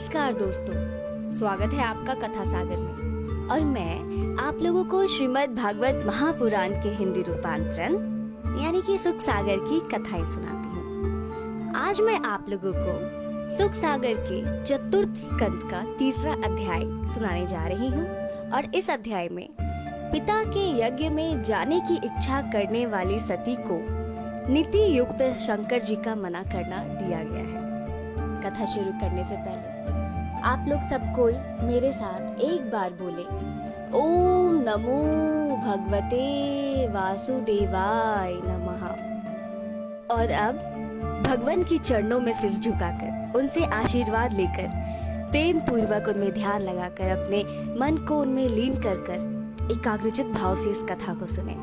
नमस्कार दोस्तों, स्वागत है आपका कथा सागर में। और मैं आप लोगों को श्रीमद् भागवत महापुराण के हिंदी रूपांतरण यानी कि सुख सागर की कथाएं सुनाती हूँ। आज मैं आप लोगों को सुख सागर के चतुर्थ स्कंद का तीसरा अध्याय सुनाने जा रही हूँ। और इस अध्याय में पिता के यज्ञ में जाने की इच्छा करने वाली सती को नीति युक्त शंकर जी का मना करना दिया गया है। कथा शुरू करने से पहले आप लोग सब कोई मेरे साथ एक बार बोले, ओम नमो भगवते वासुदेवाय नमः। और अब भगवान की चरणों में सिर झुकाकर उनसे आशीर्वाद लेकर प्रेम पूर्वक उनमें ध्यान लगाकर अपने मन को उनमें लीन कर एकाग्रचित भाव से इस कथा को सुने।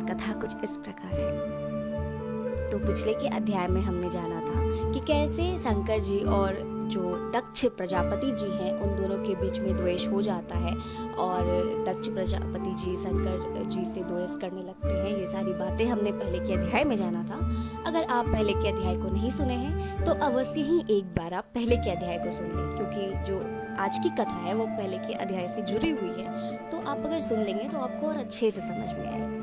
कथा कुछ इस प्रकार है। तो पिछले के अध्याय में हमने जाना था कि कैसे शंकर जी और जो दक्ष प्रजापति जी हैं उन दोनों के बीच में द्वेष हो जाता है और दक्ष प्रजापति जी शंकर जी से द्वेष करने लगते हैं। ये सारी बातें हमने पहले के अध्याय में जाना था। अगर आप पहले के अध्याय को नहीं सुने हैं तो अवश्य ही एक बार आप पहले के अध्याय को सुन लें, क्योंकि जो आज की कथा है वो पहले के अध्याय से जुड़ी हुई है। तो आप अगर सुन लेंगे तो आपको और अच्छे से समझ में आएगा।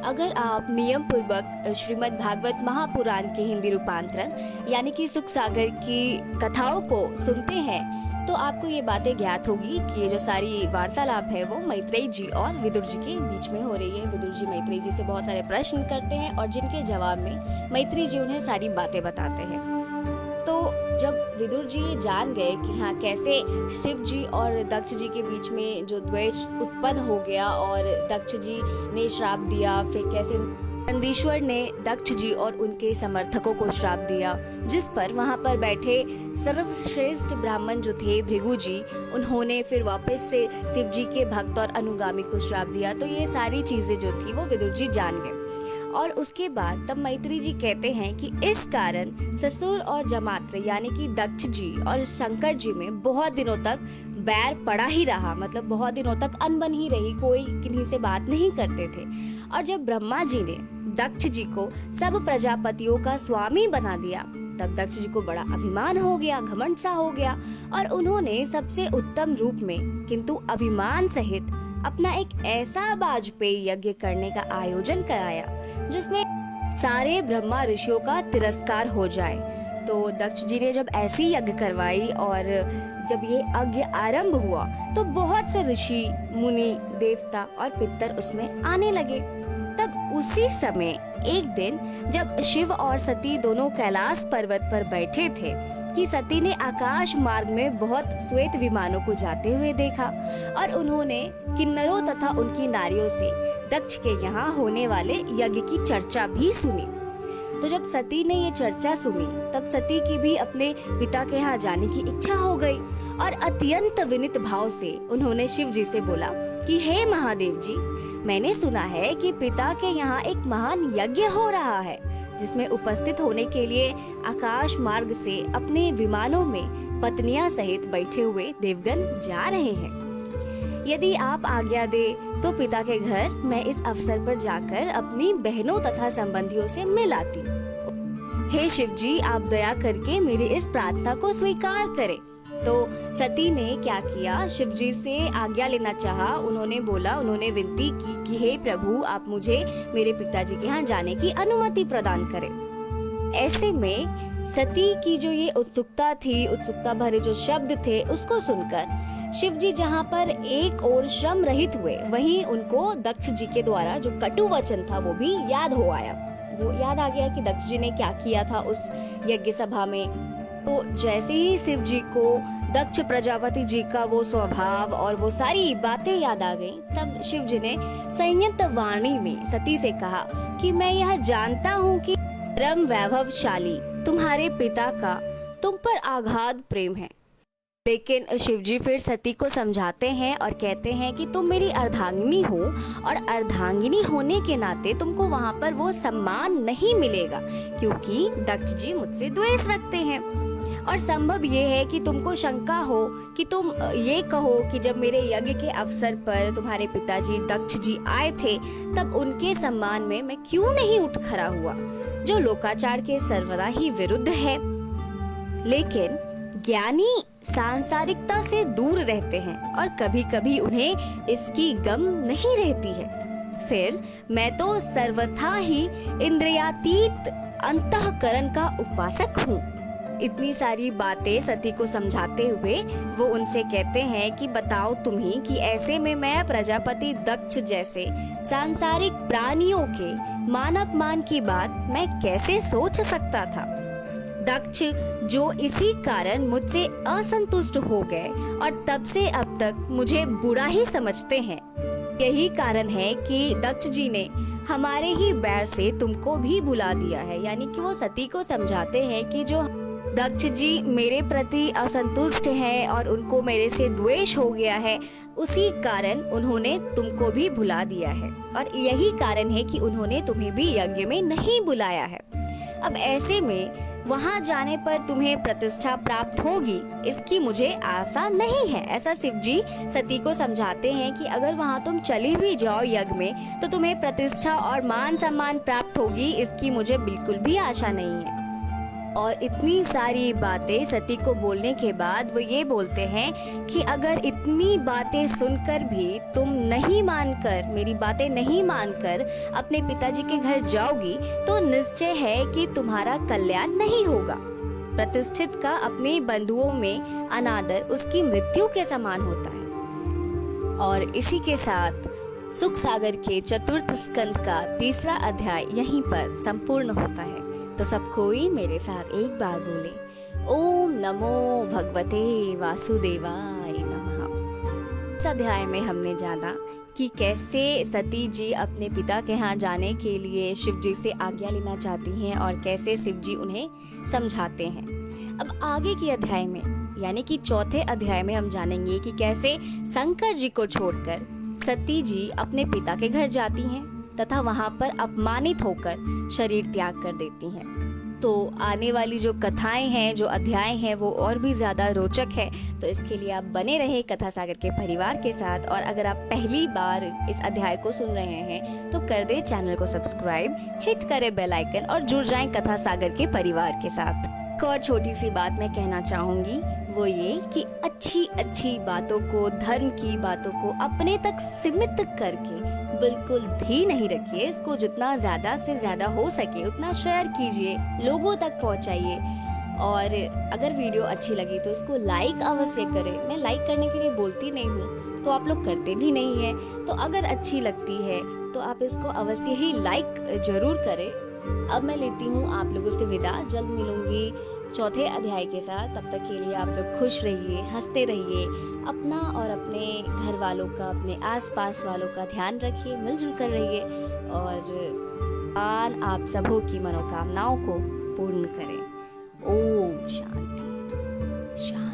अगर आप नियम पूर्वक श्रीमद् भागवत महापुराण के हिंदी रूपांतरण यानी कि सुख सागर की कथाओं को सुनते हैं तो आपको ये बातें ज्ञात होगी कि ये जो सारी वार्तालाप है वो मैत्रेयी जी और विदुर जी के बीच में हो रही है। विदुर जी मैत्रेयी जी से बहुत सारे प्रश्न करते हैं और जिनके जवाब में मैत्रेयी जी उन्हें सारी बातें बताते हैं। तो जब विदुर जी जान गए कि हाँ कैसे शिव जी और दक्ष जी के बीच में जो द्वेष उत्पन्न हो गया और दक्ष जी ने श्राप दिया, फिर कैसे नंदीश्वर ने दक्ष जी और उनके समर्थकों को श्राप दिया, जिस पर वहां पर बैठे सर्वश्रेष्ठ ब्राह्मण जो थे भृगु जी, उन्होंने फिर वापस से शिव जी के भक्त और अनुगामी को श्राप दिया। तो ये सारी चीजें जो थी वो विदुर जी जान गए। और उसके बाद तब मैत्रेयी जी कहते हैं कि इस कारण ससुर और जमात्र यानी कि दक्ष जी और शंकर जी में बहुत दिनों तक बैर पड़ा ही रहा, मतलब बहुत दिनों तक अनबन ही रही, कोई किन्हीं से बात नहीं करते थे। और जब ब्रह्मा जी ने दक्ष जी को सब प्रजापतियों का स्वामी बना दिया तब दक्ष जी को बड़ा अभिमान हो गया, घमंड सा हो गया और उन्होंने सबसे उत्तम रूप में किंतु अभिमान सहित अपना एक ऐसा वाजपेयी यज्ञ करने का आयोजन कराया जिसमें सारे ब्रह्मा ऋषियों का तिरस्कार हो जाए। तो दक्ष जी ने जब ऐसी यज्ञ करवाई और जब ये यज्ञ आरंभ हुआ तो बहुत से ऋषि, मुनि, देवता और पितर उसमें आने लगे। तब उसी समय एक दिन जब शिव और सती दोनों कैलाश पर्वत पर बैठे थे कि सती ने आकाश मार्ग में बहुत श्वेत विमानों को जाते हुए देखा और उन्होंने किन्नरों तथा उनकी नारियों से दक्ष के यहाँ होने वाले यज्ञ की चर्चा भी सुनी। तो जब सती ने ये चर्चा सुनी तब सती की भी अपने पिता के यहाँ जाने की इच्छा हो गई और अत्यंत विनीत भाव से उन्होंने शिव जी से बोला कि हे महादेव जी, मैंने सुना है कि पिता के यहाँ एक महान यज्ञ हो रहा है जिसमें उपस्थित होने के लिए आकाश मार्ग से अपने विमानों में पत्नियां सहित बैठे हुए देवगण जा रहे हैं। यदि आप आज्ञा दे तो पिता के घर मैं इस अवसर पर जाकर अपनी बहनों तथा संबंधियों से मिल आती। हे शिव जी, आप दया करके मेरी इस प्रार्थना को स्वीकार करें। तो सती ने क्या किया, शिव जी से आज्ञा लेना चाहा। उन्होंने विनती की कि हे प्रभु, आप मुझे मेरे पिताजी के यहाँ जाने की अनुमति प्रदान करें। ऐसे में सती की जो ये उत्सुकता थी, उत्सुकता भरे जो शब्द थे, उसको सुनकर शिव जी जहाँ पर एक और श्रम रहित हुए, वहीं उनको दक्ष जी के द्वारा जो कटु वचन था वो भी याद हो आया। वो याद आ गया कि दक्ष जी ने क्या किया था उस यज्ञ सभा में। तो जैसे ही शिव जी को दक्ष प्रजापति जी का वो स्वभाव और वो सारी बातें याद आ गई, तब शिव जी ने संयत वाणी में सती से कहा कि मैं यह जानता हूँ कि परम वैभवशाली तुम्हारे पिता का तुम पर अगाध प्रेम है। लेकिन शिव जी फिर सती को समझाते हैं और कहते हैं कि तुम मेरी अर्धांगिनी हो और अर्धांगिनी होने के नाते तुमको वहाँ पर वो सम्मान नहीं मिलेगा, क्योंकि दक्ष जी मुझसे द्वेष रखते हैं। और संभव ये है कि तुमको शंका हो कि तुम ये कहो कि जब मेरे यज्ञ के अवसर पर तुम्हारे पिताजी दक्ष जी आए थे तब उनके सम्मान में मैं क्यों नहीं उठ खड़ा हुआ, जो लोकाचार के सर्वदा ही विरुद्ध है। लेकिन ज्ञानी सांसारिकता से दूर रहते हैं और कभी कभी उन्हें इसकी गम नहीं रहती है। फिर मैं तो सर्वथा ही इंद्रियातीत अंतःकरण का उपासक हूँ। इतनी सारी बातें सती को समझाते हुए वो उनसे कहते हैं कि बताओ तुम ही कि ऐसे में मैं प्रजापति दक्ष जैसे सांसारिक प्राणियों के मानव मान की बात मैं कैसे सोच सकता था। दक्ष जो इसी कारण मुझसे असंतुष्ट हो गए और तब से अब तक मुझे बुरा ही समझते हैं। यही कारण है कि दक्ष जी ने हमारे ही बैर से तुमको भी बुला दिया है। यानी कि वो सती को समझाते हैं कि जो दक्ष जी मेरे प्रति असंतुष्ट हैं और उनको मेरे से द्वेष हो गया है, उसी कारण उन्होंने तुमको भी बुला दिया है और यही कारण है कि उन्होंने तुम्हें भी यज्ञ में नहीं बुलाया है। अब ऐसे में वहां जाने पर तुम्हें प्रतिष्ठा प्राप्त होगी, इसकी मुझे आशा नहीं है। ऐसा शिव जी सती को समझाते हैं कि अगर वहां तुम चली भी जाओ यज्ञ में तो तुम्हें प्रतिष्ठा और मान सम्मान प्राप्त होगी, इसकी मुझे बिल्कुल भी आशा नहीं है। और इतनी सारी बातें सती को बोलने के बाद वो ये बोलते हैं कि अगर इतनी बातें सुनकर भी तुम नहीं मानकर, मेरी बातें नहीं मानकर अपने पिताजी के घर जाओगी तो निश्चय है कि तुम्हारा कल्याण नहीं होगा। प्रतिष्ठित का अपने बंधुओं में अनादर उसकी मृत्यु के समान होता है। और इसी के साथ सुख सागर के चतुर्थ स्कंद का 3रा अध्याय यहीं पर संपूर्ण होता है। तो सब कोई मेरे साथ एक बार बोले, ओम नमो भगवते वासुदेवाय नमः। इस अध्याय में हमने जाना कि कैसे सती जी अपने पिता के यहाँ जाने के लिए शिव जी से आज्ञा लेना चाहती हैं और कैसे शिव जी उन्हें समझाते हैं। अब आगे के अध्याय में यानी कि 4थे अध्याय में हम जानेंगे कि कैसे शंकर जी को छोड़कर सती जी अपने पिता के घर जाती हैं तथा वहां पर अपमानित होकर शरीर त्याग कर देती हैं। तो आने वाली जो कथाएं हैं, जो अध्याय हैं, वो और भी ज्यादा रोचक है। तो इसके लिए आप बने रहे कथा सागर के परिवार के साथ। और अगर आप पहली बार इस अध्याय को सुन रहे हैं तो कर दे चैनल को सब्सक्राइब, हिट करे बेल आइकन और जुड़ जाएं कथा सागर के परिवार के साथ। एक और छोटी सी बात मैं कहना चाहूंगी, वो ये कि अच्छी अच्छी बातों को, धर्म की बातों को अपने तक सीमित करके बिल्कुल भी नहीं रखिए। इसको जितना ज्यादा से ज्यादा हो सके उतना शेयर कीजिए, लोगों तक पहुंचाइए। और अगर वीडियो अच्छी लगी तो इसको लाइक अवश्य करें। मैं लाइक करने के लिए बोलती नहीं हूँ, तो आप लोग करते भी नहीं है। तो अगर अच्छी लगती है तो आप इसको अवश्य ही लाइक जरूर करें। अब मैं लेती हूँ आप लोगों से विदा। जल्द मिलूंगी 4थे अध्याय के साथ। तब तक के लिए आप लोग खुश रहिए, हंसते रहिए, अपना और अपने घर वालों का, अपने आसपास वालों का ध्यान रखिए, मिलजुल कर रहिए और आप सबों की मनोकामनाओं को पूर्ण करें। ओम शांति शांति।